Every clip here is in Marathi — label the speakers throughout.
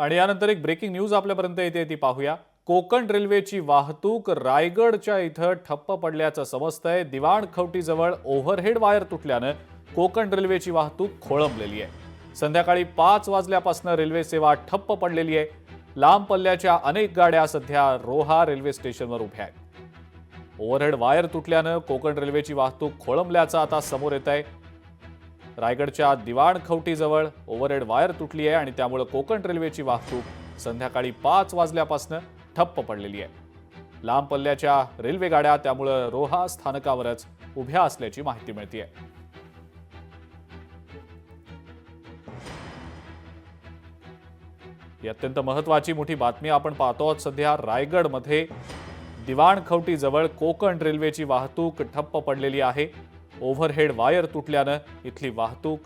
Speaker 1: आणि यानंतर एक ब्रेकिंग न्यूज आपल्यापर्यंत येते ती पाहूया। कोकण रेल्वेची वाहतूक रायगडच्या इथं ठप्प पडल्याचं समजतंय। दिवाणखवटीजवळ ओव्हरहेड वायर तुटल्यानं कोकण रेल्वेची वाहतूक खोळंबलेली आहे। संध्याकाळी 5 वाजल्यापासून रेल्वे सेवा ठप्प पडलेली आहे। लांब पल्ल्याच्या अनेक गाड्या सध्या रोहा रेल्वे स्टेशनवर उभ्या आहेत। ओव्हरहेड वायर तुटल्यानं कोकण रेल्वेची वाहतूक खोळंबल्याचं आता समोर येत आहे। रायगडच्या दिवाणखवटीजवळ ओव्हरहेड वायर तुटली आहे आणि त्यामुळे कोकण रेल्वेची वाहतूक संध्याकाळी 5 वाजल्यापासून ठप्प पडलेली आहे। लांब पल्ल्याच्या रेल्वे गाड्या त्यामुळे रोहा स्थानकावरच उभ्या असल्याची माहिती मिळते। ही अत्यंत महत्त्वाची मोठी बातमी आपण पाहतो आहोत। सध्या रायगडमध्ये दिवाणखवटीजवळ कोकण रेल्वेची वाहतूक ठप्प पडलेली आहे। ओव्हरहेड वायर तुटल्यानं इथली वाहतूक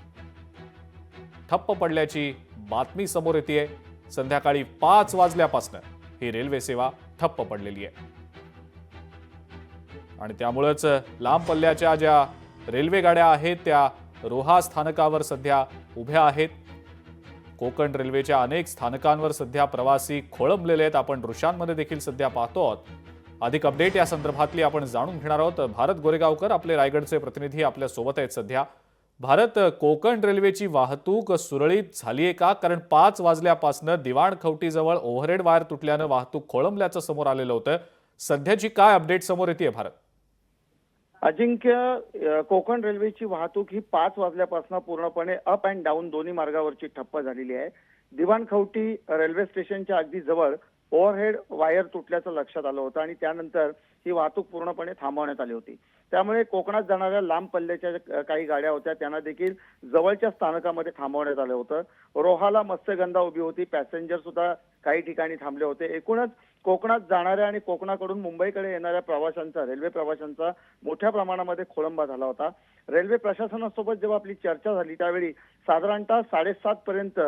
Speaker 1: ठप्प पडल्याची बातमी समोर येते। संध्याकाळी 5 वाजल्यापासून ही रेल्वे सेवा ठप्प पडलेली आहे आणि त्यामुळेच लांब पल्ल्याच्या ज्या रेल्वे गाड्या आहेत त्या रोहा स्थानकावर सध्या उभ्या आहेत। कोकण रेल्वेच्या अनेक स्थानकांवर सध्या प्रवासी खोळंबलेले आहेत। आपण दृश्यांमध्ये देखील सध्या पाहतो आहोत। अधिक अपडेट या संदर्भातली आपण जाणून घेणार आहोत। भारत गोरेगावकर आपले रायगडचे प्रतिनिधी आपल्या सोबत आहेत सध्या। भारत, कोकण रेल्वेची वाहतूक सुरळीत झाली आहे का? कारण 5 वाजल्यापासून दिवाणखवटीजवळ ओव्हरहेड वायर तुटल्यानं वाहतूक खोळंबल्याचं समोर आलेलं होतं। सध्याची काय अपडेट समोर येते भारत?
Speaker 2: अजिंक्य, कोकण रेल्वेची वाहतूक ही 5 वाजल्यापासून पूर्णपणे अप अँड डाऊन दोन्ही मार्गावरची ठप्प झालेली आहे। दिवाणखवटी रेल्वे स्टेशनच्या अगदी जवळ ओव्हरहेड वायर तुटल्याचं लक्षात आलं होतं आणि त्यानंतर ही वाहतूक पूर्णपणे थांबवण्यात आली होती। त्यामुळे कोकणात जाणाऱ्या लांब पल्ल्याच्या काही गाड्या होत्या त्यांना देखील जवळच्या स्थानकामध्ये थांबवण्यात आलं होतं। रोहाला मत्स्यगंधा उभी होती, पॅसेंजर सुद्धा काही ठिकाणी थांबले होते। एकूणच कोकणात जाणाऱ्या आणि कोकणाकडून मुंबईकडे येणाऱ्या प्रवाशांचा, रेल्वे प्रवाशांचा मोठ्या प्रमाणामध्ये खोळंबा झाला होता। रेल्वे प्रशासनासोबत जेव्हा आपली चर्चा झाली त्यावेळी साधारणतः 7:30 पर्यंत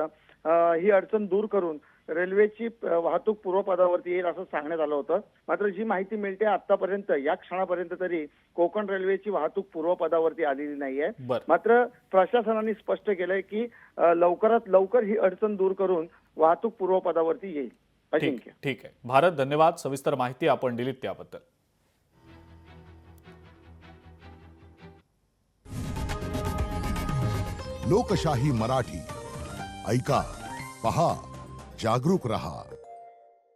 Speaker 2: ही अडचण दूर करून रेल्वेची वाहतूक पूर्वपदावरती येईल असं सांगण्यात आलं होतं। मात्र जी माहिती मिळते आतापर्यंत, या क्षणापर्यंत तरी कोकण रेल्वेची वाहतूक पूर्वपदावरती आलेली नाहीये। मात्र प्रशासनाने स्पष्ट केलंय की लवकरात लवकर ही अडचण दूर करून वाहतूक पूर्वपदावरती येईल। अजिंक्य,
Speaker 1: ठीक आहे भारत, धन्यवाद सविस्तर माहिती आपण दिलीत त्याबद्दल।
Speaker 3: लोकशाही मराठी ऐका, पहा, जागरूक रहा।